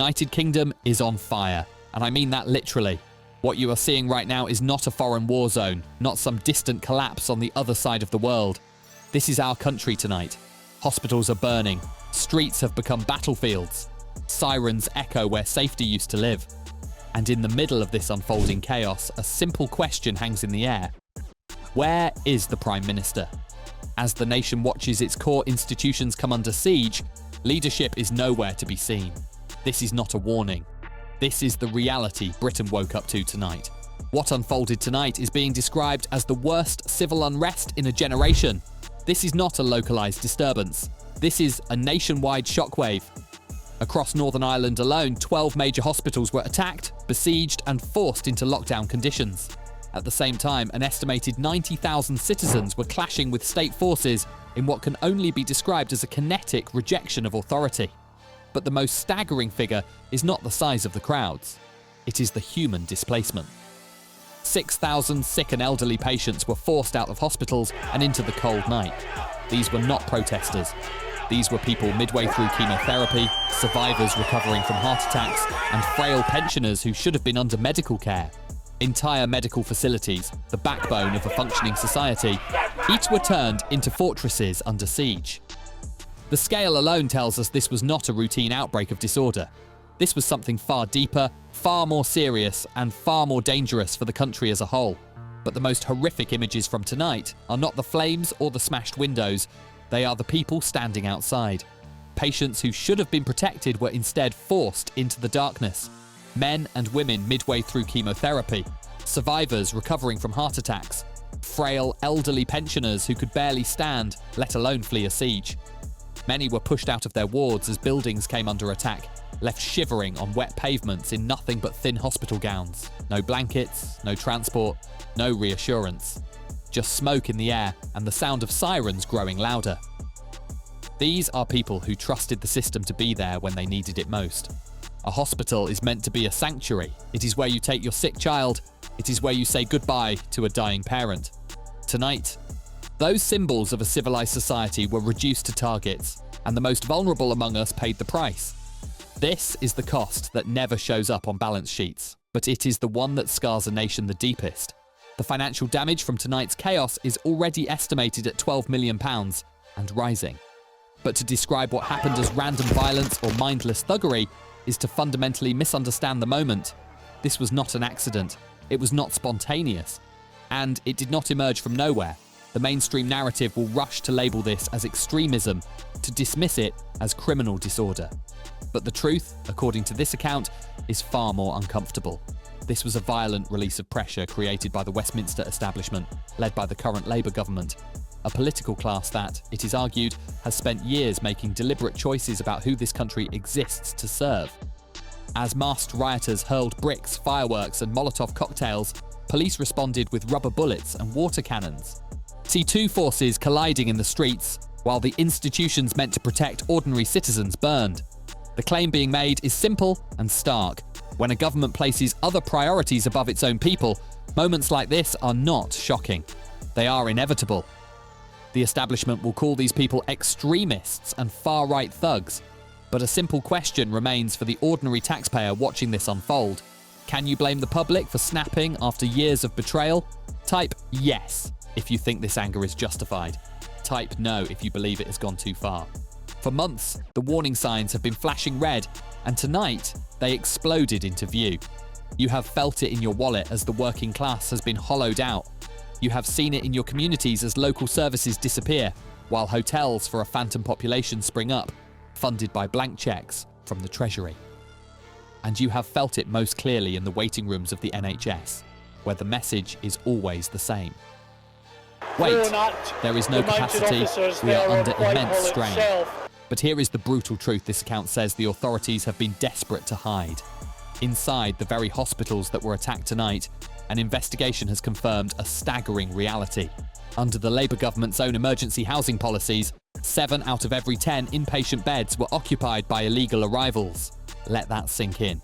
United Kingdom is on fire, and I mean that literally. What you are seeing right now is not a foreign war zone, not some distant collapse on the other side of the world. This is our country tonight. Hospitals are burning, streets have become battlefields, sirens echo where safety used to live. And in the middle of this unfolding chaos, a simple question hangs in the air. Where is the Prime Minister? As the nation watches its core institutions come under siege, leadership is nowhere to be seen. This is not a warning. This is the reality Britain woke up to tonight. What unfolded tonight is being described as the worst civil unrest in a generation. This is not a localised disturbance. This is a nationwide shockwave. Across Northern Ireland alone, 12 major hospitals were attacked, besieged and forced into lockdown conditions. At the same time, an estimated 90,000 citizens were clashing with state forces in what can only be described as a kinetic rejection of authority. But the most staggering figure is not the size of the crowds. It is the human displacement. 6,000 sick and elderly patients were forced out of hospitals and into the cold night. These were not protesters. These were people midway through chemotherapy, survivors recovering from heart attacks, and frail pensioners who should have been under medical care. Entire medical facilities, the backbone of a functioning society, each were turned into fortresses under siege. The scale alone tells us this was not a routine outbreak of disorder. This was something far deeper, far more serious, and far more dangerous for the country as a whole. But the most horrific images from tonight are not the flames or the smashed windows. They are the people standing outside. Patients who should have been protected were instead forced into the darkness. Men and women midway through chemotherapy, survivors recovering from heart attacks, frail elderly pensioners who could barely stand, let alone flee a siege. Many were pushed out of their wards as buildings came under attack, left shivering on wet pavements in nothing but thin hospital gowns. No blankets, no transport, no reassurance. Just smoke in the air and the sound of sirens growing louder. These are people who trusted the system to be there when they needed it most. A hospital is meant to be a sanctuary. It is where you take your sick child. It is where you say goodbye to a dying parent. Tonight, those symbols of a civilized society were reduced to targets, and the most vulnerable among us paid the price. This is the cost that never shows up on balance sheets, but it is the one that scars a nation the deepest. The financial damage from tonight's chaos is already estimated at £12 million and rising. But to describe what happened as random violence or mindless thuggery is to fundamentally misunderstand the moment. This was not an accident. It was not spontaneous. And it did not emerge from nowhere. The mainstream narrative will rush to label this as extremism, to dismiss it as criminal disorder. But the truth, according to this account, is far more uncomfortable. This was a violent release of pressure created by the Westminster establishment, led by the current Labour government. A political class that, it is argued, has spent years making deliberate choices about who this country exists to serve. As masked rioters hurled bricks, fireworks and Molotov cocktails, police responded with rubber bullets and water cannons. See two forces colliding in the streets, while the institutions meant to protect ordinary citizens burned. The claim being made is simple and stark. When a government places other priorities above its own people, moments like this are not shocking. They are inevitable. The establishment will call these people extremists and far-right thugs. But a simple question remains for the ordinary taxpayer watching this unfold. Can you blame the public for snapping after years of betrayal? Type yes if you think this anger is justified. Type no if you believe it has gone too far. For months, the warning signs have been flashing red, and tonight, they exploded into view. You have felt it in your wallet as the working class has been hollowed out. You have seen it in your communities as local services disappear, while hotels for a phantom population spring up, funded by blank cheques from the Treasury. And you have felt it most clearly in the waiting rooms of the NHS, where the message is always the same. Wait, there is no capacity, we are under immense strain. But here is the brutal truth this account says the authorities have been desperate to hide. Inside the very hospitals that were attacked tonight, an investigation has confirmed a staggering reality. Under the Labour government's own emergency housing policies, 7 out of every 10 inpatient beds were occupied by illegal arrivals. Let that sink in.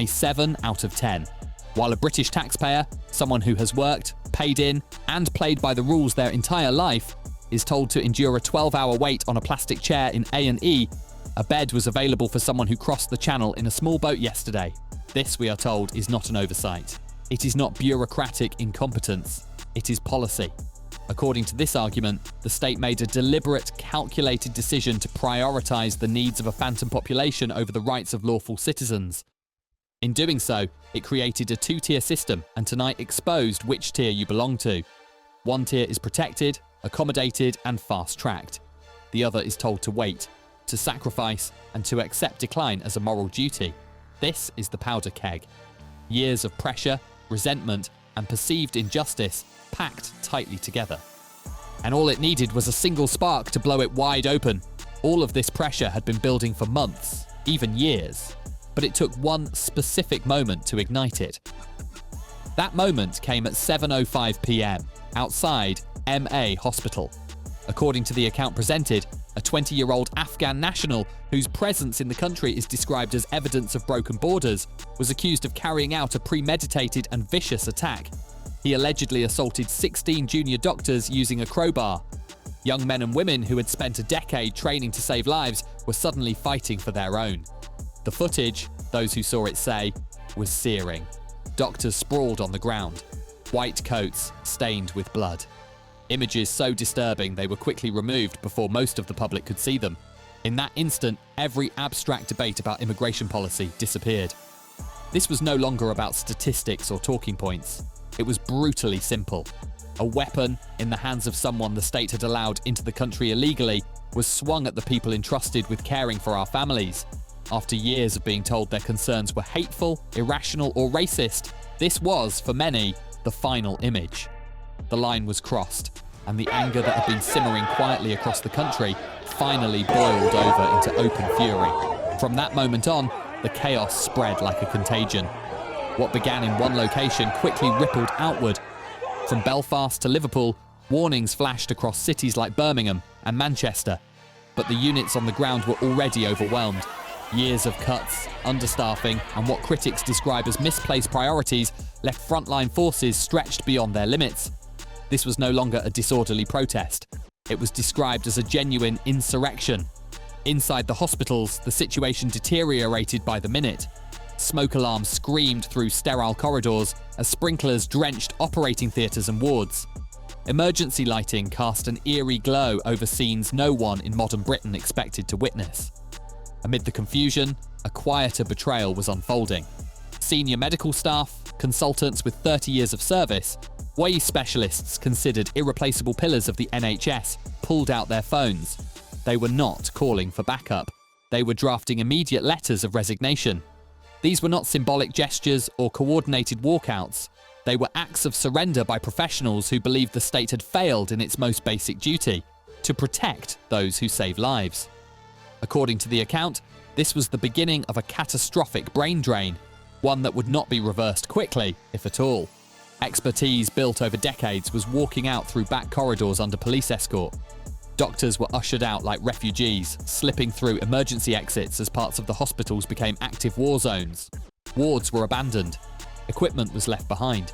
7 out of 10. While a British taxpayer, someone who has worked, paid in, and played by the rules their entire life, is told to endure a 12-hour wait on a plastic chair in A&E, A bed was available for someone who crossed the channel in a small boat yesterday. This, we are told, is not an oversight. It is not bureaucratic incompetence. It is policy. According to this argument, the state made a deliberate, calculated decision to prioritise the needs of a phantom population over the rights of lawful citizens. In doing so, it created a two-tier system and tonight exposed which tier you belong to. One tier is protected, accommodated and fast-tracked. The other is told to wait, to sacrifice and to accept decline as a moral duty. This is the powder keg. Years of pressure, resentment and perceived injustice packed tightly together. And all it needed was a single spark to blow it wide open. All of this pressure had been building for months, even years, but it took one specific moment to ignite it. That moment came at 7:05 p.m. outside MA Hospital. According to the account presented, a 20-year-old Afghan national whose presence in the country is described as evidence of broken borders was accused of carrying out a premeditated and vicious attack. He allegedly assaulted 16 junior doctors using a crowbar. Young men and women who had spent a decade training to save lives were suddenly fighting for their own. The footage, those who saw it say, was searing. Doctors sprawled on the ground, white coats stained with blood. Images so disturbing they were quickly removed before most of the public could see them. In that instant, every abstract debate about immigration policy disappeared. This was no longer about statistics or talking points. It was brutally simple. A weapon in the hands of someone the state had allowed into the country illegally was swung at the people entrusted with caring for our families. After years of being told their concerns were hateful, irrational or racist, this was, for many, the final image. The line was crossed, and the anger that had been simmering quietly across the country finally boiled over into open fury. From that moment on, the chaos spread like a contagion. What began in one location quickly rippled outward. From Belfast to Liverpool, warnings flashed across cities like Birmingham and Manchester. But the units on the ground were already overwhelmed. Years of cuts, understaffing, and what critics describe as misplaced priorities left frontline forces stretched beyond their limits. This was no longer a disorderly protest. It was described as a genuine insurrection. Inside the hospitals, the situation deteriorated by the minute. Smoke alarms screamed through sterile corridors as sprinklers drenched operating theatres and wards. Emergency lighting cast an eerie glow over scenes no one in modern Britain expected to witness. Amid the confusion, a quieter betrayal was unfolding. Senior medical staff, consultants with 30 years of service, WAI specialists considered irreplaceable pillars of the NHS pulled out their phones. They were not calling for backup. They were drafting immediate letters of resignation. These were not symbolic gestures or coordinated walkouts. They were acts of surrender by professionals who believed the state had failed in its most basic duty, to protect those who save lives. According to the account, this was the beginning of a catastrophic brain drain, one that would not be reversed quickly, if at all. Expertise built over decades was walking out through back corridors under police escort. Doctors were ushered out like refugees, slipping through emergency exits as parts of the hospitals became active war zones. Wards were abandoned. Equipment was left behind.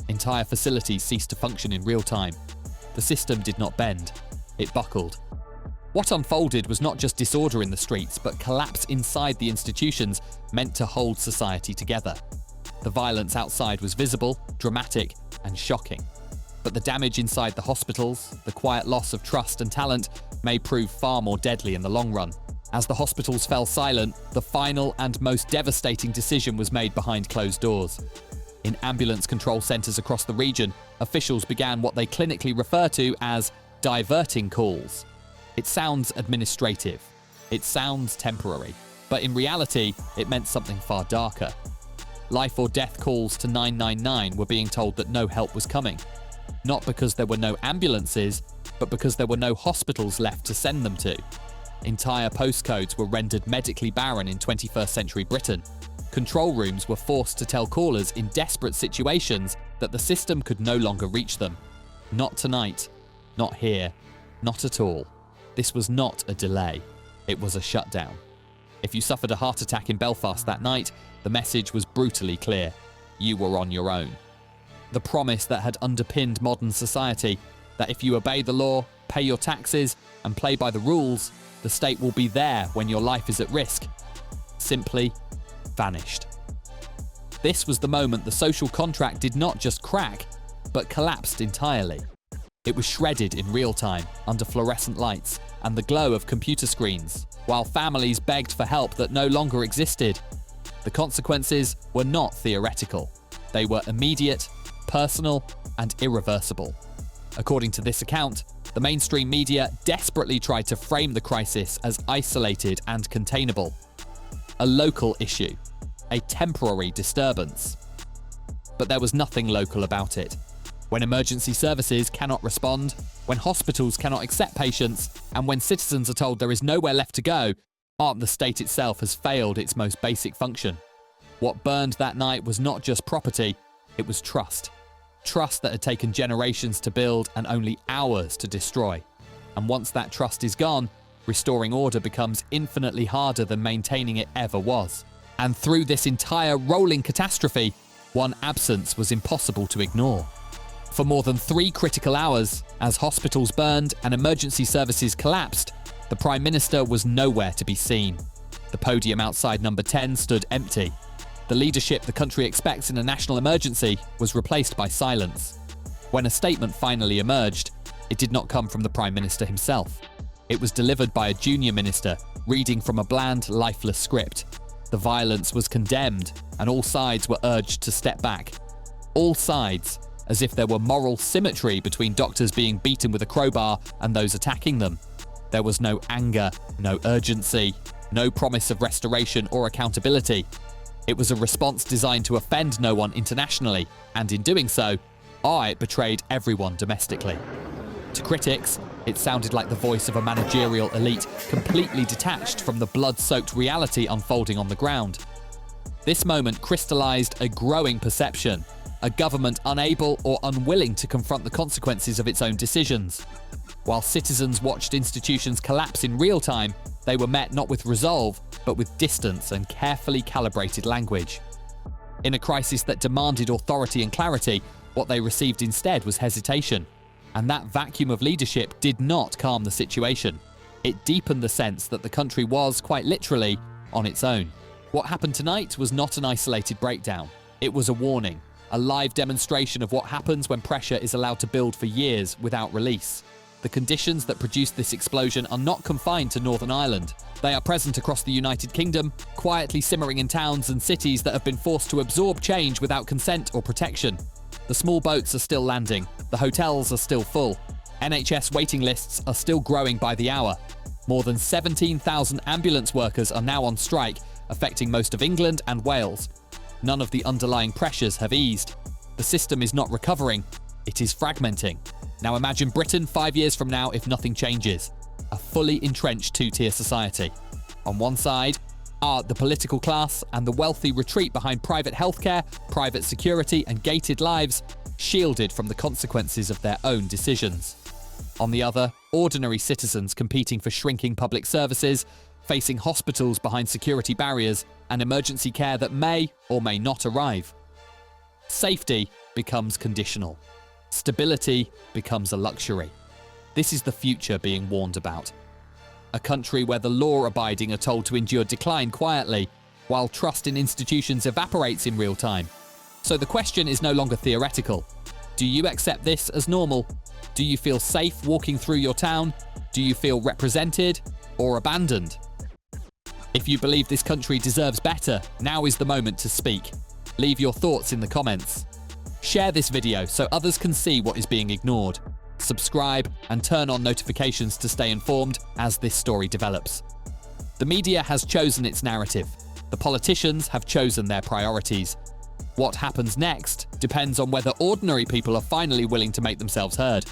Entire facilities ceased to function in real time. The system did not bend. It buckled. What unfolded was not just disorder in the streets, but collapse inside the institutions meant to hold society together. The violence outside was visible, dramatic, and shocking. But the damage inside the hospitals, the quiet loss of trust and talent, may prove far more deadly in the long run. As the hospitals fell silent, the final and most devastating decision was made behind closed doors. In ambulance control centres across the region, officials began what they clinically refer to as diverting calls. It sounds administrative. It sounds temporary. But in reality, it meant something far darker. Life or death calls to 999 were being told that no help was coming. Not because there were no ambulances, but because there were no hospitals left to send them to. Entire postcodes were rendered medically barren in 21st century Britain. Control rooms were forced to tell callers in desperate situations that the system could no longer reach them. Not tonight, not here, not at all. This was not a delay. It was a shutdown. If you suffered a heart attack in Belfast that night, the message was brutally clear. You were on your own. The promise that had underpinned modern society, that if you obey the law, pay your taxes, and play by the rules, the state will be there when your life is at risk, simply vanished. This was the moment the social contract did not just crack, but collapsed entirely. It was shredded in real time under fluorescent lights and the glow of computer screens, while families begged for help that no longer existed. The consequences were not theoretical. They were immediate, personal, and irreversible. According to this account, the mainstream media desperately tried to frame the crisis as isolated and containable. A local issue, a temporary disturbance. But there was nothing local about it. When emergency services cannot respond, when hospitals cannot accept patients, and when citizens are told there is nowhere left to go, the state itself has failed its most basic function. What burned that night was not just property, it was trust. Trust that had taken generations to build and only hours to destroy. And once that trust is gone, restoring order becomes infinitely harder than maintaining it ever was. And through this entire rolling catastrophe, one absence was impossible to ignore. For more than 3 critical hours, as hospitals burned and emergency services collapsed, the Prime Minister was nowhere to be seen. The podium outside number 10 stood empty. The leadership the country expects in a national emergency was replaced by silence. When a statement finally emerged, it did not come from the Prime Minister himself. It was delivered by a junior minister, reading from a bland, lifeless script. The violence was condemned, and all sides were urged to step back. All sides, as if there were moral symmetry between doctors being beaten with a crowbar and those attacking them. There was no anger, no urgency, no promise of restoration or accountability. It was a response designed to offend no one internationally, and in doing so, it betrayed everyone domestically. To critics, it sounded like the voice of a managerial elite completely detached from the blood-soaked reality unfolding on the ground. This moment crystallized a growing perception, a government unable or unwilling to confront the consequences of its own decisions. While citizens watched institutions collapse in real time, they were met not with resolve, but with distance and carefully calibrated language. In a crisis that demanded authority and clarity, what they received instead was hesitation. And that vacuum of leadership did not calm the situation. It deepened the sense that the country was, quite literally, on its own. What happened tonight was not an isolated breakdown. It was a warning, a live demonstration of what happens when pressure is allowed to build for years without release. The conditions that produced this explosion are not confined to Northern Ireland. They are present across the United Kingdom, quietly simmering in towns and cities that have been forced to absorb change without consent or protection. The small boats are still landing, the hotels are still full, NHS waiting lists are still growing by the hour. More than 17,000 ambulance workers are now on strike, affecting most of England and Wales. None of the underlying pressures have eased. The system is not recovering, it is fragmenting. Now imagine Britain 5 years from now if nothing changes. A fully entrenched two-tier society. On one side, the political class and the wealthy retreat behind private healthcare, private security and gated lives, shielded from the consequences of their own decisions. On the other, ordinary citizens competing for shrinking public services, facing hospitals behind security barriers and emergency care that may or may not arrive. Safety becomes conditional. Stability becomes a luxury. This is the future being warned about. A country where the law-abiding are told to endure decline quietly, while trust in institutions evaporates in real time. So the question is no longer theoretical. Do you accept this as normal? Do you feel safe walking through your town? Do you feel represented or abandoned? If you believe this country deserves better, now is the moment to speak. Leave your thoughts in the comments. Share this video so others can see what is being ignored. Subscribe and turn on notifications to stay informed as this story develops. The media has chosen its narrative. The politicians have chosen their priorities. What happens next depends on whether ordinary people are finally willing to make themselves heard.